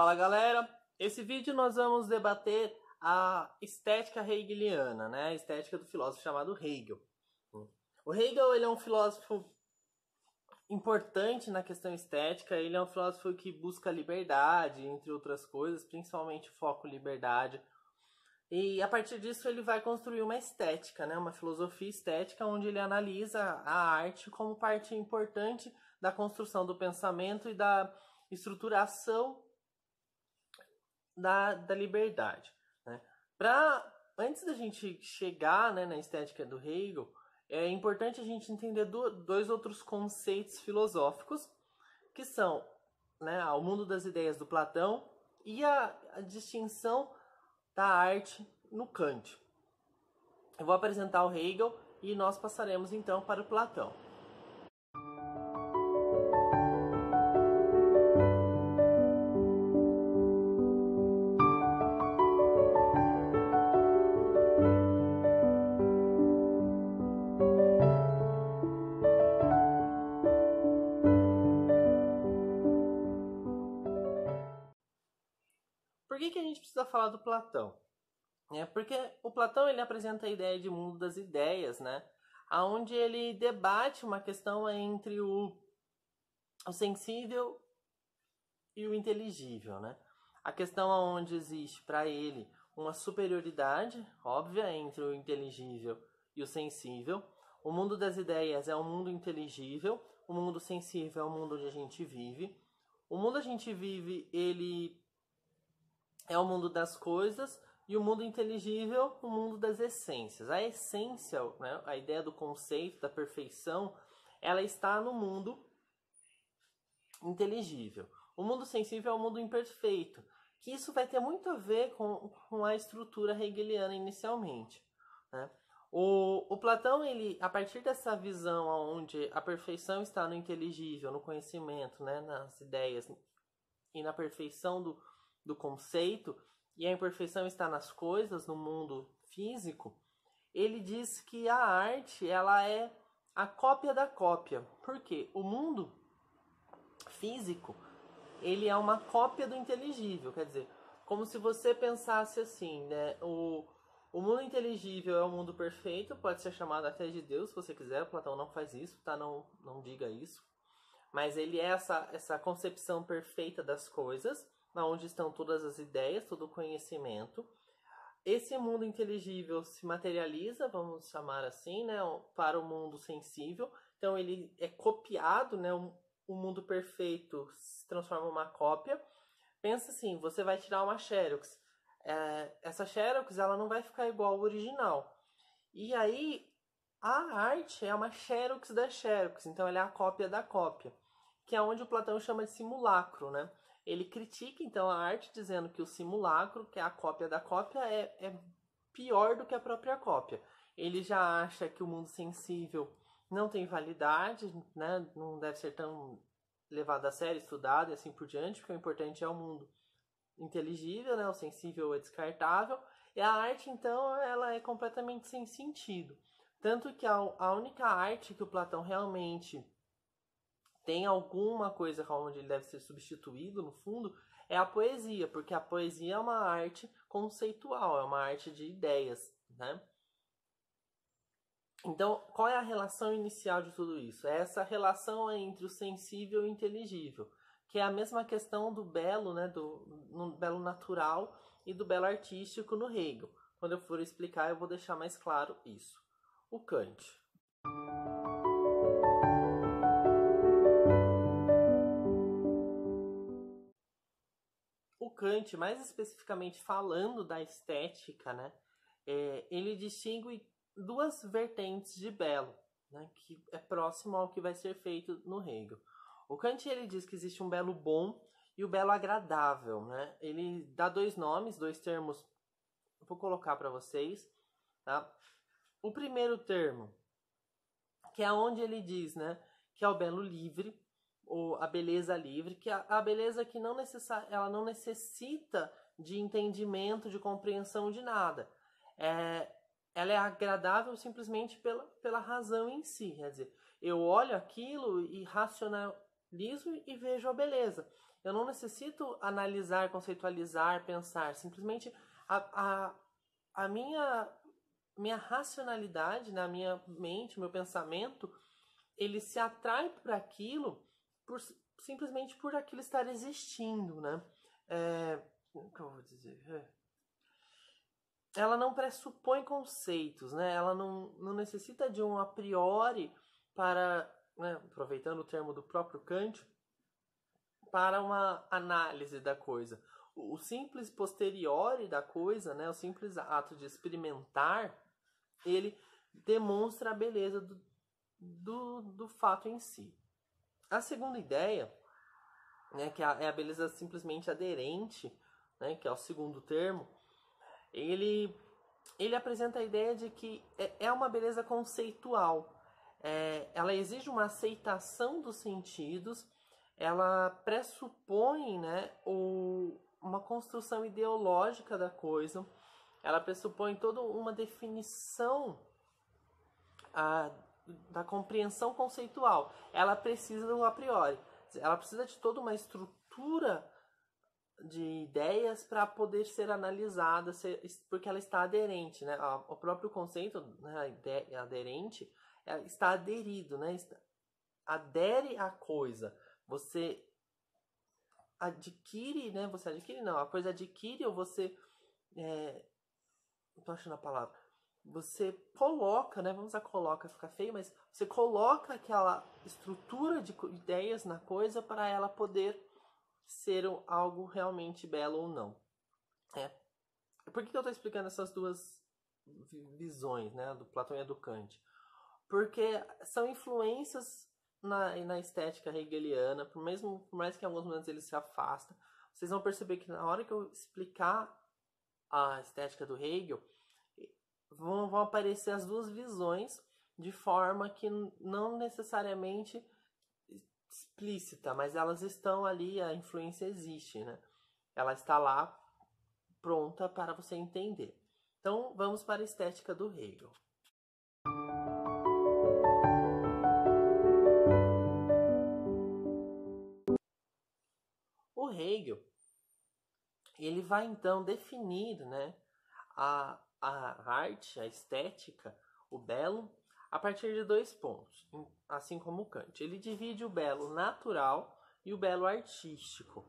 Fala galera, esse vídeo nós vamos debater a estética hegeliana, né? A estética do filósofo chamado Hegel. O Hegel ele é um filósofo importante na questão estética, ele é um filósofo que busca liberdade, entre outras coisas, principalmente o foco liberdade. E a partir disso ele vai construir uma estética, né? Uma filosofia estética onde ele analisa a arte como parte importante da construção do pensamento e da estruturação da liberdade. Né? Antes da gente chegar, né, na estética do Hegel, é importante a gente entender dois outros conceitos filosóficos, que são, né, o mundo das ideias do Platão e a distinção da arte no Kant. Eu vou apresentar o Hegel e nós passaremos então para o Platão. Por que a gente precisa falar do Platão? Porque o Platão ele apresenta a ideia de mundo das ideias, né? Onde ele debate uma questão entre o sensível e o inteligível, né? A questão onde existe para ele uma superioridade óbvia entre o inteligível e o sensível. O mundo das ideias é um mundo inteligível, o mundo sensível é o mundo onde a gente vive. O mundo a gente vive, ele é o mundo das coisas, e o mundo inteligível, o mundo das essências. A essência, né, a ideia do conceito, da perfeição, ela está no mundo inteligível. O mundo sensível é o mundo imperfeito, que isso vai ter muito a ver com a estrutura hegeliana inicialmente. Né? O Platão, ele, a partir dessa visão onde a perfeição está no inteligível, no conhecimento, né, nas ideias, e na perfeição do conceito, e a imperfeição está nas coisas, no mundo físico, ele diz que a arte ela é a cópia da cópia. Por quê? O mundo físico ele é uma cópia do inteligível, quer dizer, como se você pensasse assim, né? O mundo inteligível é o mundo perfeito, pode ser chamado até de Deus, se você quiser. Platão não faz isso, tá? Não diga isso. Mas ele é essa concepção perfeita das coisas, onde estão todas as ideias, todo o conhecimento. Esse mundo inteligível se materializa, vamos chamar assim, né, para o mundo sensível. Então ele é copiado, né, o mundo perfeito se transforma em uma cópia. Pensa assim, você vai tirar uma xerox. Essa xerox ela não vai ficar igual ao original. E aí a arte é uma xerox da xerox, então ela é a cópia da cópia, que é onde o Platão chama de simulacro, né? Ele critica então a arte dizendo que o simulacro, que é a cópia da cópia, é pior do que a própria cópia. Ele já acha que o mundo sensível não tem validade, né? Não deve ser tão levado a sério, estudado e assim por diante, porque o importante é o mundo inteligível, né? O sensível é descartável. E a arte, então, ela é completamente sem sentido. Tanto que a única arte que o Platão realmente tem alguma coisa onde ele deve ser substituído, no fundo, é a poesia, porque a poesia é uma arte conceitual, é uma arte de ideias, né? Então, qual é a relação inicial de tudo isso? É essa relação entre o sensível e o inteligível, que é a mesma questão do belo, né, no belo natural e do belo artístico no Hegel. Quando eu for explicar, eu vou deixar mais claro isso. O Kant. O Kant, mais especificamente falando da estética, né, ele distingue duas vertentes de belo, né, que é próximo ao que vai ser feito no Hegel. O Kant ele diz que existe um belo bom e o belo agradável. Né? Ele dá dois nomes, dois termos, vou colocar para vocês. Tá? O primeiro termo, que é onde ele diz, né, que é o belo livre, ou a beleza livre, que é a beleza que ela não necessita de entendimento, de compreensão de nada. Ela é agradável simplesmente pela razão em si. Quer dizer, eu olho aquilo e racionalizo e vejo a beleza. Eu não necessito analisar, conceitualizar, pensar. Simplesmente a minha racionalidade, na minha mente, meu pensamento, ele se atrai para aquilo simplesmente por aquilo estar existindo, né? O que eu vou dizer? Ela não pressupõe conceitos, né? Ela não necessita de um a priori para, né, aproveitando o termo do próprio Kant, para uma análise da coisa. O simples posteriori da coisa, né, o simples ato de experimentar, ele demonstra a beleza do fato em si. A segunda ideia, né, que é a beleza simplesmente aderente, né, que é o segundo termo, ele apresenta a ideia de que é uma beleza conceitual. Ela exige uma aceitação dos sentidos, ela pressupõe, né, uma construção ideológica da coisa, ela pressupõe toda uma definição da compreensão conceitual. Ela precisa do a priori. Ela precisa de toda uma estrutura de ideias para poder ser analisada, porque ela está aderente, né? O próprio conceito, né, aderente, está aderido, né? Adere à coisa. Você adquire, né? Você adquire, não. A coisa adquire ou você... não tô achando a palavra. Você coloca, né? Vamos usar coloca, fica feio, mas você coloca aquela estrutura de ideias na coisa para ela poder ser algo realmente belo ou não. Por que eu estou explicando essas duas visões, né? Do Platão e do Kant? Porque são influências na estética hegeliana, por mais que em alguns momentos ele se afasta. Vocês vão perceber que na hora que eu explicar a estética do Hegel, vão aparecer as duas visões de forma que não necessariamente explícita, mas elas estão ali, a influência existe, né? Ela está lá pronta para você entender. Então, vamos para a estética do Hegel. O Hegel, ele vai então definir, né, a arte, a estética, o belo, a partir de 2 pontos, assim como o Kant. Ele divide o belo natural e o belo artístico.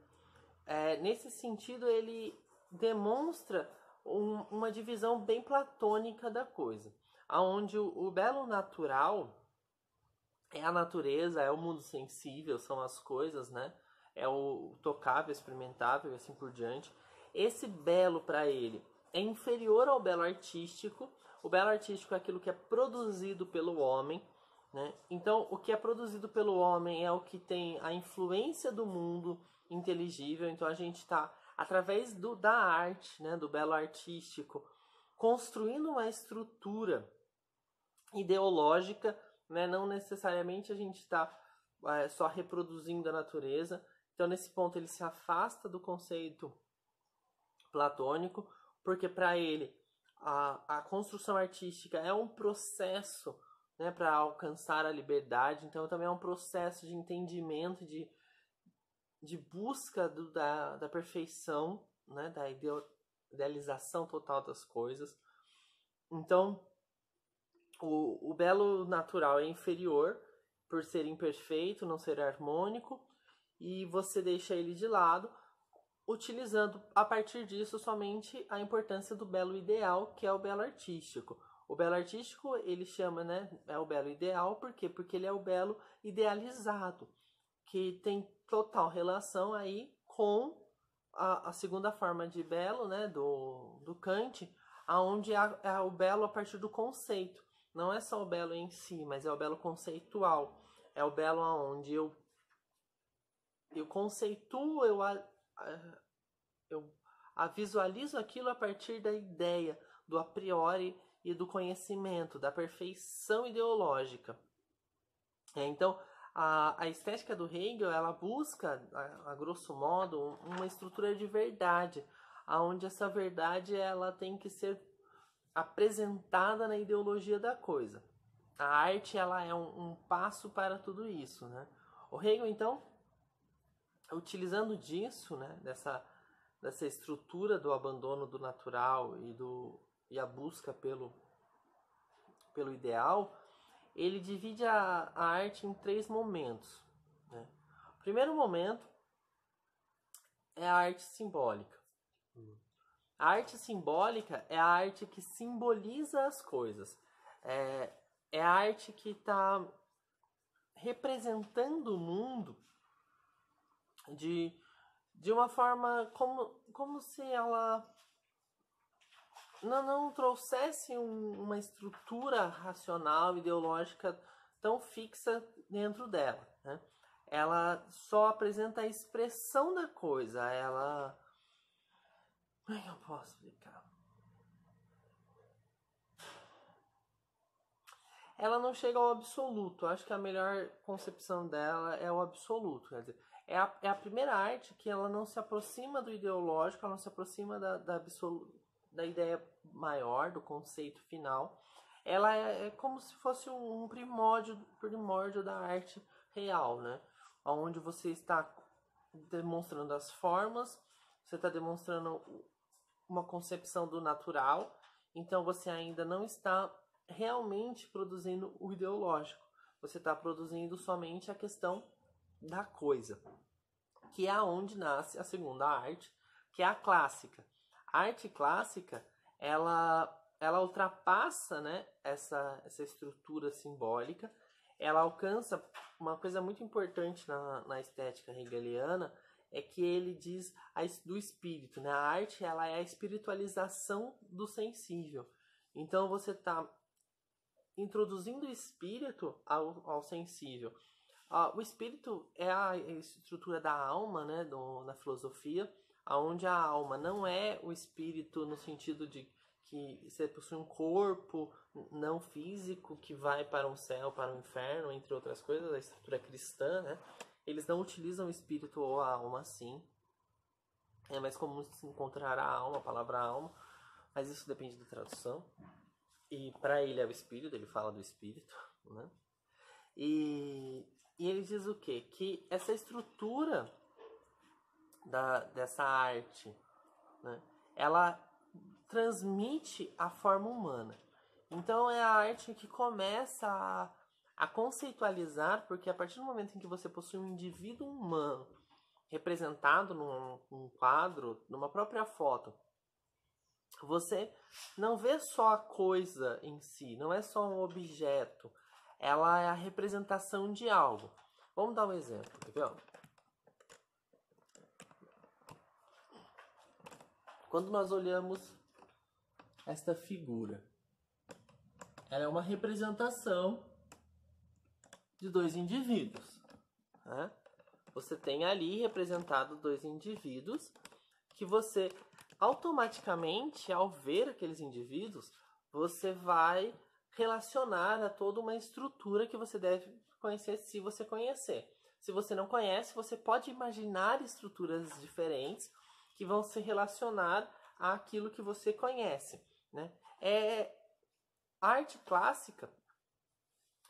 Nesse sentido, ele demonstra uma divisão bem platônica da coisa, onde o belo natural é a natureza, é o mundo sensível, são as coisas, né? É o tocável, experimentável e assim por diante. Esse belo para ele é inferior ao belo artístico. O belo artístico é aquilo que é produzido pelo homem, né? Então, o que é produzido pelo homem é o que tem a influência do mundo inteligível. Então, a gente está, através da arte, né, do belo artístico, construindo uma estrutura ideológica, né? Não necessariamente a gente está só reproduzindo a natureza. Então, nesse ponto, ele se afasta do conceito platônico, porque para ele a construção artística é um processo, né, para alcançar a liberdade. Então, também é um processo de entendimento, de busca da perfeição, né, da idealização total das coisas. Então, o belo natural é inferior por ser imperfeito, não ser harmônico, e você deixa ele de lado, utilizando a partir disso somente a importância do belo ideal, que é o belo artístico. O belo artístico, ele chama, né, é o belo ideal, por quê? Porque ele é o belo idealizado, que tem total relação aí com a segunda forma de belo, né, do Kant, onde é o belo a partir do conceito. Não é só o belo em si, mas é o belo conceitual. É o belo onde eu conceituo, eu visualizo aquilo a partir da ideia, do a priori e do conhecimento, da perfeição ideológica. Então, a estética do Hegel, ela busca, a grosso modo, uma estrutura de verdade, onde essa verdade ela tem que ser apresentada na ideologia da coisa. A arte ela é um passo para tudo isso, né? O Hegel, então, utilizando disso, né, dessa estrutura do abandono do natural e a busca pelo ideal, ele divide a arte em 3 momentos. Né? O primeiro momento é a arte simbólica. A arte simbólica é a arte que simboliza as coisas. É a arte que está representando o mundo de uma forma como se ela não trouxesse uma estrutura racional, ideológica tão fixa dentro dela. Né? Ela só apresenta a expressão da coisa. Como é que eu posso explicar? Ela não chega ao absoluto. Acho que a melhor concepção dela é o absoluto. Quer dizer, é a primeira arte que ela não se aproxima do ideológico, ela não se aproxima da ideia maior, do conceito final. Ela é como se fosse um primórdio da arte real, né? Onde você está demonstrando as formas, você está demonstrando uma concepção do natural, então você ainda não está realmente produzindo o ideológico. Você está produzindo somente a questão da coisa, que é onde nasce a segunda arte, que é a clássica. A arte clássica, ela ultrapassa, né, essa estrutura simbólica, ela alcança uma coisa muito importante na estética hegeliana, é que ele diz do espírito, né? A arte, ela é a espiritualização do sensível. Então você está introduzindo o espírito ao sensível. O espírito é a estrutura da alma, né, na filosofia, onde a alma não é o espírito no sentido de que você possui um corpo não físico que vai para um céu, para um inferno, entre outras coisas, a estrutura cristã, né? Eles não utilizam o espírito ou a alma assim. É mais comum se encontrar a alma, a palavra alma, mas isso depende da tradução. E para ele é o espírito, ele fala do espírito, né? E ele diz o quê? Que essa estrutura dessa arte, né, ela transmite a forma humana. Então é a arte que começa a conceitualizar, porque a partir do momento em que você possui um indivíduo humano representado num quadro, numa própria foto, você não vê só a coisa em si, não é só um objeto, ela é a representação de algo. Vamos dar um exemplo, quer ver? Quando nós olhamos esta figura, ela é uma representação de 2 indivíduos. Né? Você tem ali representado 2 indivíduos que você automaticamente, ao ver aqueles indivíduos, você vai relacionar a toda uma estrutura que você deve conhecer se você conhecer. Se você não conhece, você pode imaginar estruturas diferentes que vão se relacionar àquilo que você conhece. Né? A arte clássica,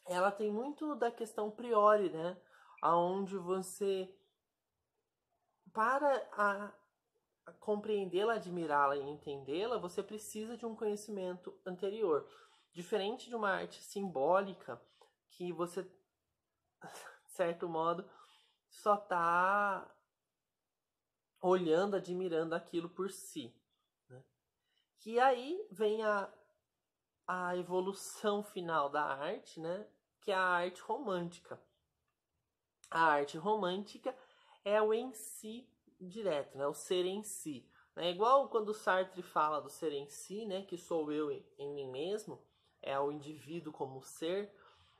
ela tem muito da questão priori, né? Onde você, para compreendê-la, admirá-la e entendê-la, você precisa de um conhecimento anterior. Diferente de uma arte simbólica, que você, de certo modo, só está olhando, admirando aquilo por si. Né? Que aí vem a evolução final da arte, né? Que é a arte romântica. A arte romântica é o em si direto, né? O ser em si. É igual quando Sartre fala do ser em si, né? Que sou eu em mim mesmo, é o indivíduo como ser.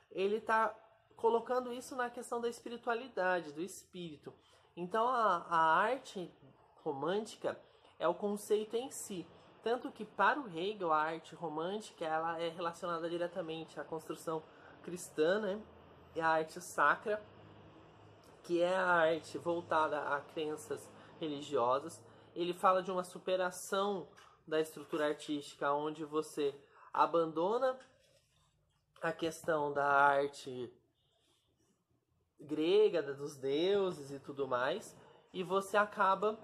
Ele está colocando isso na questão da espiritualidade, do espírito. Então a arte romântica é o conceito em si. Tanto que para o Hegel a arte romântica ela é relacionada diretamente à construção cristã, né? E à arte sacra, que é a arte voltada a crenças religiosas. Ele fala de uma superação da estrutura artística, onde você abandona a questão da arte grega, dos deuses e tudo mais, e você acaba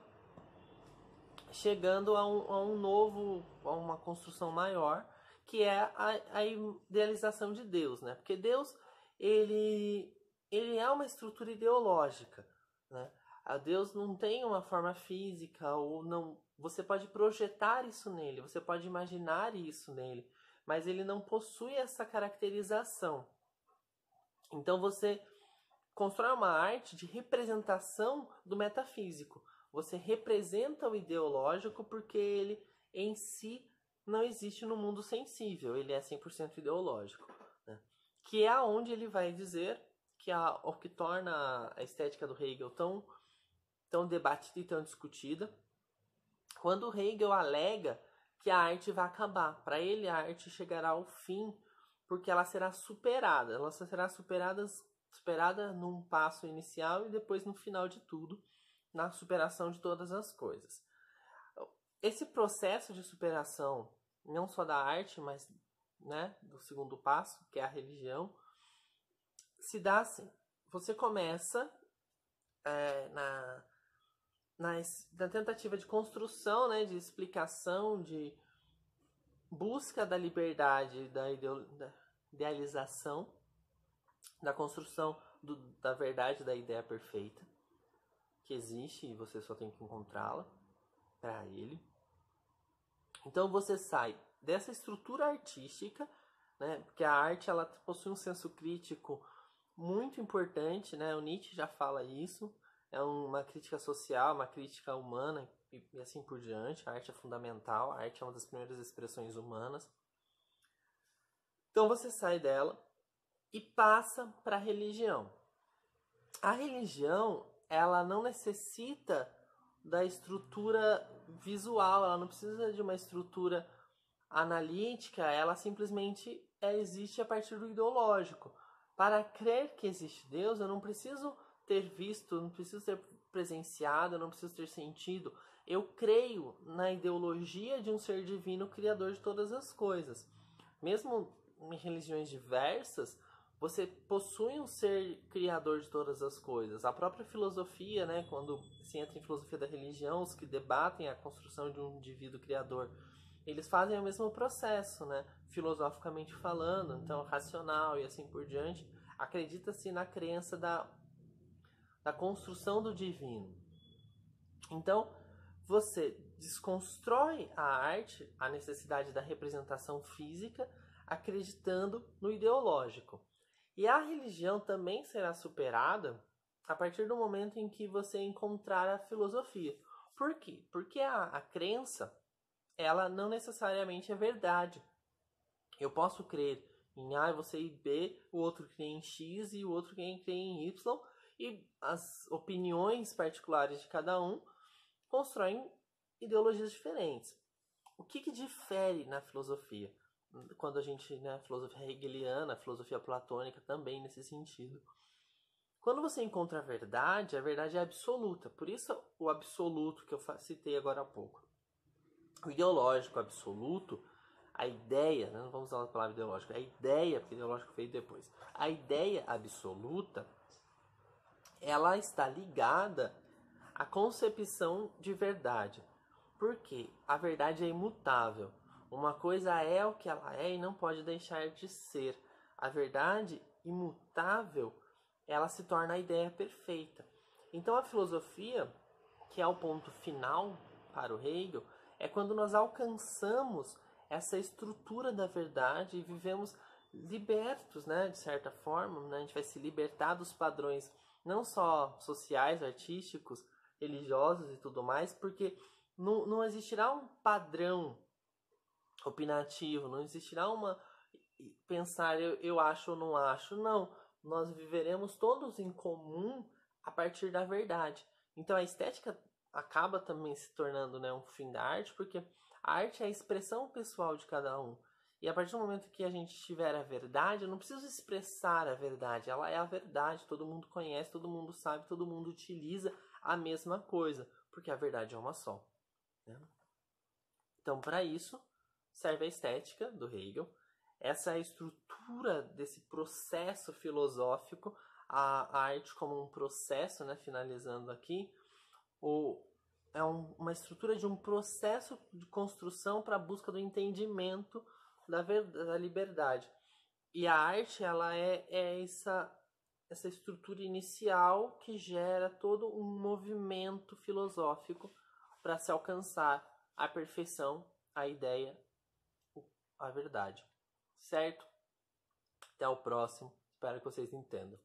chegando a uma construção maior, que é a idealização de Deus, né? Porque Deus, ele é uma estrutura ideológica, né? A Deus não tem uma forma física, ou não. Você pode projetar isso nele, você pode imaginar isso nele, mas ele não possui essa caracterização. Então você constrói uma arte de representação do metafísico. Você representa o ideológico porque ele em si não existe no mundo sensível, ele é 100% ideológico, né? Que é onde ele vai dizer que o que torna a estética do Hegel tão debatida e tão discutida, quando o Hegel alega que a arte vai acabar. Para ele, a arte chegará ao fim porque ela será superada. Ela só será superada num passo inicial e depois no final de tudo, na superação de todas as coisas. Esse processo de superação, não só da arte, mas, né, do segundo passo, que é a religião, se dá assim. Você começa na tentativa de construção, né, de explicação, de busca da liberdade, da idealização, da construção da verdade, da ideia perfeita, que existe e você só tem que encontrá-la para ele. Então você sai dessa estrutura artística, né, porque a arte ela possui um senso crítico muito importante, né? O Nietzsche já fala isso. É uma crítica social, uma crítica humana e assim por diante. A arte é fundamental, a arte é uma das primeiras expressões humanas. Então você sai dela e passa para a religião. A religião, ela não necessita da estrutura visual, ela não precisa de uma estrutura analítica, ela simplesmente existe a partir do ideológico. Para crer que existe Deus, eu não preciso ter visto, não preciso ter presenciado, não preciso ter sentido. Eu creio na ideologia de um ser divino, criador de todas as coisas. Mesmo em religiões diversas, você possui um ser criador de todas as coisas. A própria filosofia, né, quando se entra em filosofia da religião, os que debatem a construção de um indivíduo criador, eles fazem o mesmo processo, né, filosoficamente falando, então racional e assim por diante. Acredita-se na crença da construção do divino. Então, você desconstrói a arte, a necessidade da representação física, acreditando no ideológico. E a religião também será superada a partir do momento em que você encontrar a filosofia. Por quê? Porque a crença, ela não necessariamente é verdade. Eu posso crer em A, você em B, o outro crê em X e o outro crê em Y, e as opiniões particulares de cada um constroem ideologias diferentes. O que difere na filosofia? Quando a gente, né, filosofia hegeliana, filosofia platônica também nesse sentido. Quando você encontra a verdade é absoluta. Por isso o absoluto que eu citei agora há pouco. O ideológico absoluto, a ideia, não vamos usar a palavra ideológico, a ideia, porque ideológico veio depois. A ideia absoluta, ela está ligada à concepção de verdade. Porque a verdade é imutável. Uma coisa é o que ela é e não pode deixar de ser. A verdade imutável, ela se torna a ideia perfeita. Então a filosofia, que é o ponto final para o Hegel, é quando nós alcançamos essa estrutura da verdade e vivemos libertos, né, de certa forma, né? A gente vai se libertar dos padrões não só sociais, artísticos, religiosos e tudo mais, porque não existirá um padrão opinativo, não existirá uma pensar eu acho ou não acho, não. Nós viveremos todos em comum a partir da verdade. Então a estética acaba também se tornando, né, um fim da arte, porque a arte é a expressão pessoal de cada um. E a partir do momento que a gente tiver a verdade, eu não preciso expressar a verdade, ela é a verdade, todo mundo conhece, todo mundo sabe, todo mundo utiliza a mesma coisa, porque a verdade é uma só. Né? Então, para isso, serve a estética do Hegel, essa é a estrutura desse processo filosófico, a arte como um processo, né, finalizando aqui, uma estrutura de um processo de construção para a busca do entendimento da liberdade. E a arte, ela é essa estrutura inicial que gera todo um movimento filosófico para se alcançar a perfeição, a ideia, a verdade. Certo? Até o próximo. Espero que vocês entendam.